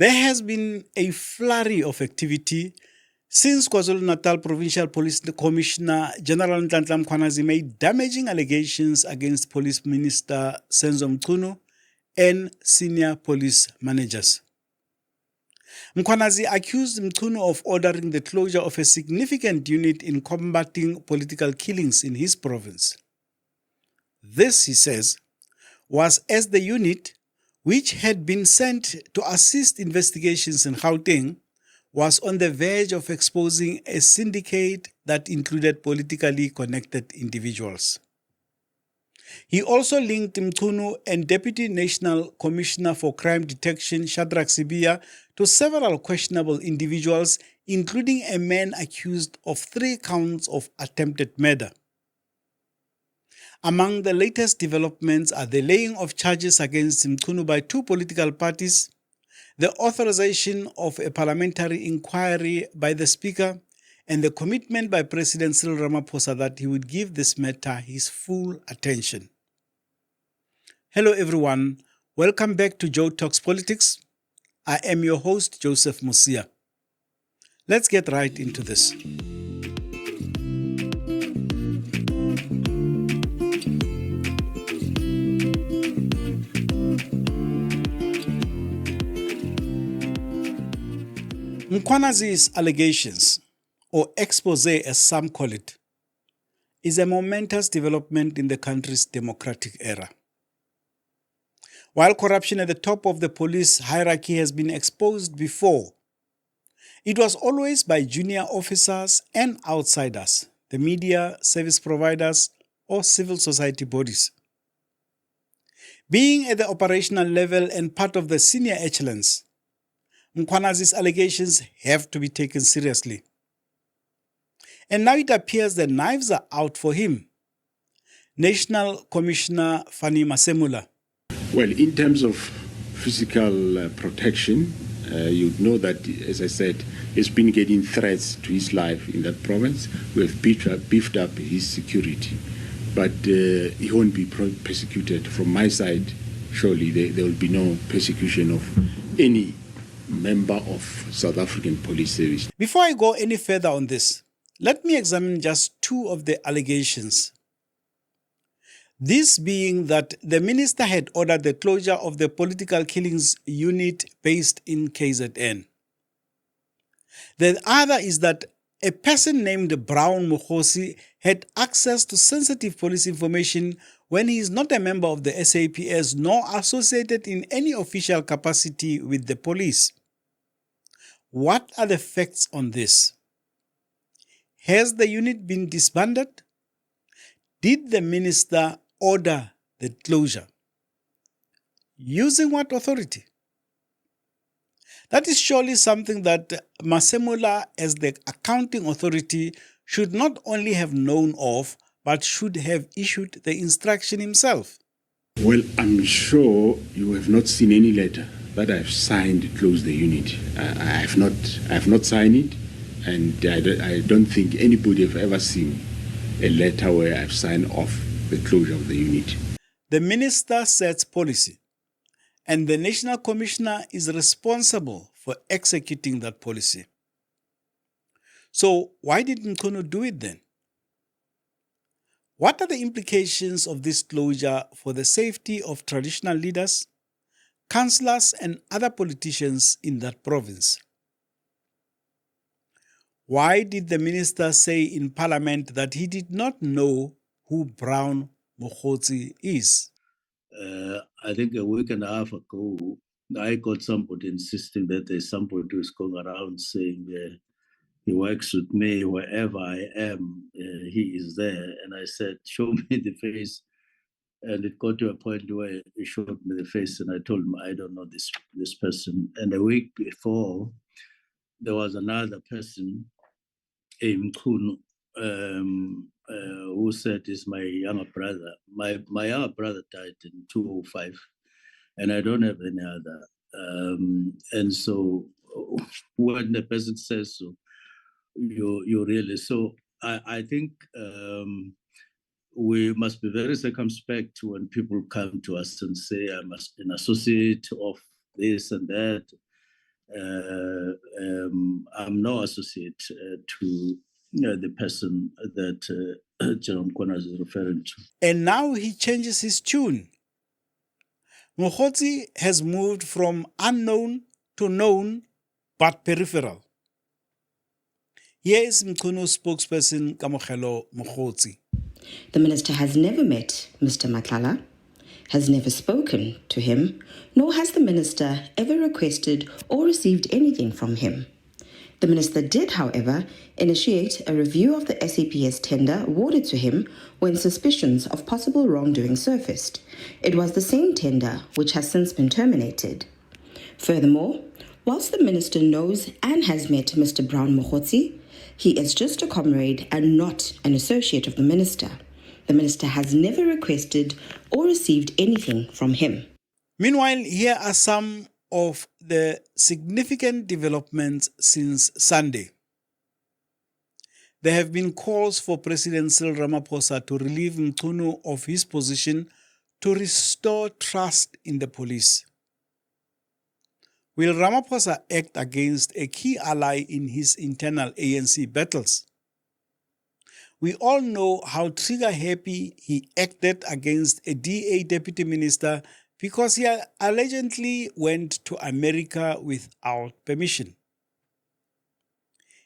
There has been a flurry of activity since KwaZulu-Natal Provincial Police Commissioner General Nhlanhla Mkhwanazi made damaging allegations against Police Minister Senzo Mchunu and senior police managers. Mkhwanazi accused Mchunu of ordering the closure of a significant unit in combating political killings in his province. This, he says, was as the unit, which had been sent to assist investigations in Gauteng, was on the verge of exposing a syndicate that included politically connected individuals. He also linked Mchunu and Deputy National Commissioner for Crime Detection Shadrack Sibiya to several questionable individuals, including a man accused of 3 counts of attempted murder. Among the latest developments are the laying of charges against Mchunu by 2 political parties, the authorisation of a parliamentary inquiry by the Speaker, and the commitment by President Cyril Ramaphosa that he would give this matter his full attention. Hello everyone, welcome back to Joe Talks Politics. I am your host, Joseph Musia. Let's get right into this. Mkhwanazi's allegations, or expose as some call it, is a momentous development in the country's democratic era. While corruption at the top of the police hierarchy has been exposed before, it was always by junior officers and outsiders, the media, service providers, or civil society bodies. Being at the operational level and part of the senior echelons, Mkhwanazi's allegations have to be taken seriously. And now it appears the knives are out for him. National Commissioner Fanny Masemula. Well, in terms of physical protection, you'd know that, as I said, he's been getting threats to his life in that province. We have beefed up his security. But he won't be persecuted. From my side, surely there will be no persecution of any member of South African Police Service. Before I go any further on this, let me examine just 2 of the allegations. This being that the minister had ordered the closure of the political killings unit based in KZN. The other is that a person named Brown Mokhosi had access to sensitive police information when he is not a member of the SAPS nor associated in any official capacity with the police. What are the facts on this? Has the unit been disbanded? Did the minister order the closure? Using what authority? That is surely something that Masemula, as the accounting authority, should not only have known of, but should have issued the instruction himself. Well, I'm sure you have not seen any letter that I've signed to close the unit. I have not signed it, and I don't think anybody have ever seen a letter where I've signed off the closure of the unit. The minister sets policy, and the National Commissioner is responsible for executing that policy. So why did Mchunu do it then? What are the implications of this closure for the safety of traditional leaders, councillors, and other politicians in that province? Why did the minister say in Parliament that he did not know who Brown Mokhosi is? I think a week and a half ago, I got somebody insisting that there's somebody who's going around saying he works with me wherever I am, he is there. And I said, show me the face. And it got to a point where he showed me the face, and I told him, I don't know this person. And a week before, there was another person, Mkhunu, who said is my younger brother. My younger brother died in 2005, and I don't have any other. And so when the person says so, you really, so I think we must be very circumspect when people come to us and say, I must be an associate of this and that. I'm no associate to the person that General Mkhwanazi is referring to. And now he changes his tune. Mkhwanazi has moved from unknown to known but peripheral. Here is Mchunu spokesperson Kamogelo Mkhwanazi. The minister has never met Mr. Nhlanhla, has never spoken to him, nor has the minister ever requested or received anything from him. The minister did, however, initiate a review of the SAPS tender awarded to him when suspicions of possible wrongdoing surfaced. It was the same tender which has since been terminated. Furthermore, whilst the minister knows and has met Mr. Brown Mkhwanazi, he is just a comrade and not an associate of the minister. The minister has never requested or received anything from him. Meanwhile, here are some of the significant developments since Sunday. There have been calls for President Cyril Ramaphosa to relieve Mchunu of his position to restore trust in the police. Will Ramaphosa act against a key ally in his internal ANC battles? We all know how trigger-happy he acted against a DA deputy minister because he allegedly went to America without permission.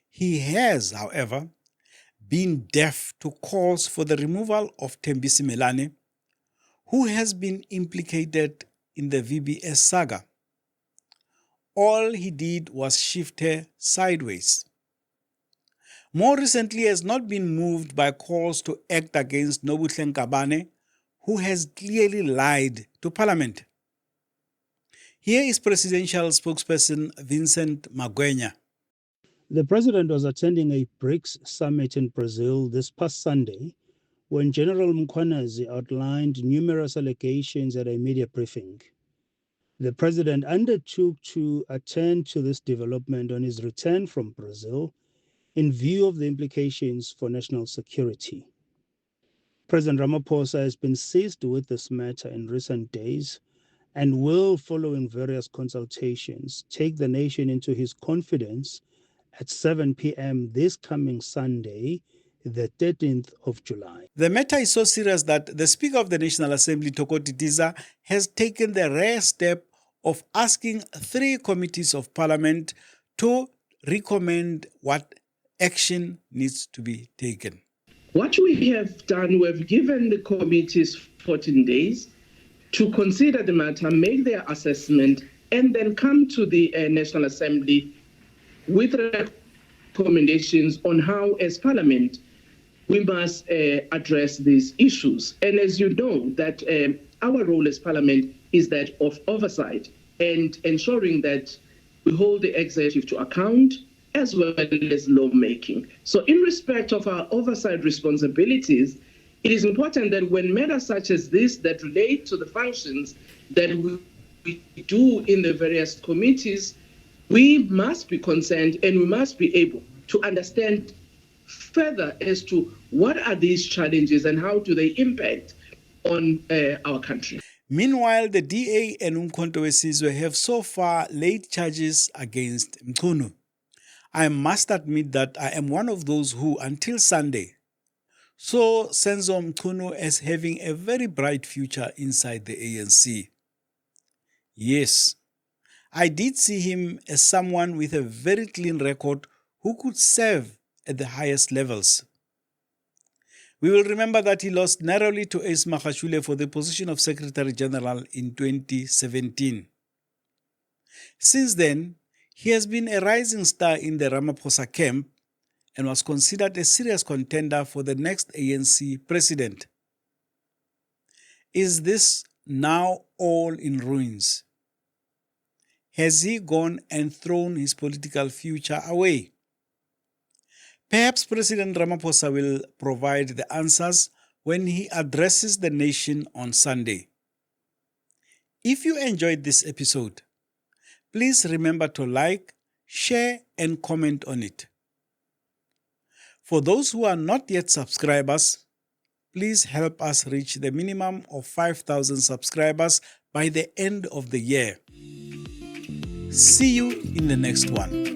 He has, however, been deaf to calls for the removal of Thembisi Melane, who has been implicated in the VBS saga. All he did was shift her sideways. More recently, he has not been moved by calls to act against Nobuhle Nkabane, who has clearly lied to Parliament. Here is Presidential spokesperson Vincent Magwenya. The President was attending a BRICS summit in Brazil this past Sunday when General Mkhwanazi outlined numerous allegations at a media briefing. The President undertook to attend to this development on his return from Brazil in view of the implications for national security. President Ramaphosa has been seized with this matter in recent days and will, following various consultations, take the nation into his confidence at 7 p.m. this coming Sunday, the 13th of July. The matter is so serious that the Speaker of the National Assembly, Thoko Titiza, has taken the rare step of asking 3 committees of Parliament to recommend what action needs to be taken. What we have done, we've given the committees 14 days to consider the matter, make their assessment, and then come to the National Assembly with recommendations on how, as Parliament, we must address these issues. And as you know, that our role as Parliament is that of oversight and ensuring that we hold the executive to account as well as lawmaking. So in respect of our oversight responsibilities, it is important that when matters such as this that relate to the functions that we do in the various committees, we must be concerned and we must be able to understand further as to what are these challenges and how do they impact on our country. Meanwhile, the DA and Umkhonto weSizwe have so far laid charges against Mchunu. I must admit that I am one of those who, until Sunday, saw Senzo Mchunu as having a very bright future inside the ANC. Yes, I did see him as someone with a very clean record who could serve at the highest levels. We will remember that he lost narrowly to Ace Magashule for the position of Secretary General in 2017. Since then, he has been a rising star in the Ramaphosa camp and was considered a serious contender for the next ANC president. Is this now all in ruins? Has he gone and thrown his political future away? Perhaps President Ramaphosa will provide the answers when he addresses the nation on Sunday. If you enjoyed this episode, please remember to like, share, and comment on it. For those who are not yet subscribers, please help us reach the minimum of 5,000 subscribers by the end of the year. See you in the next one.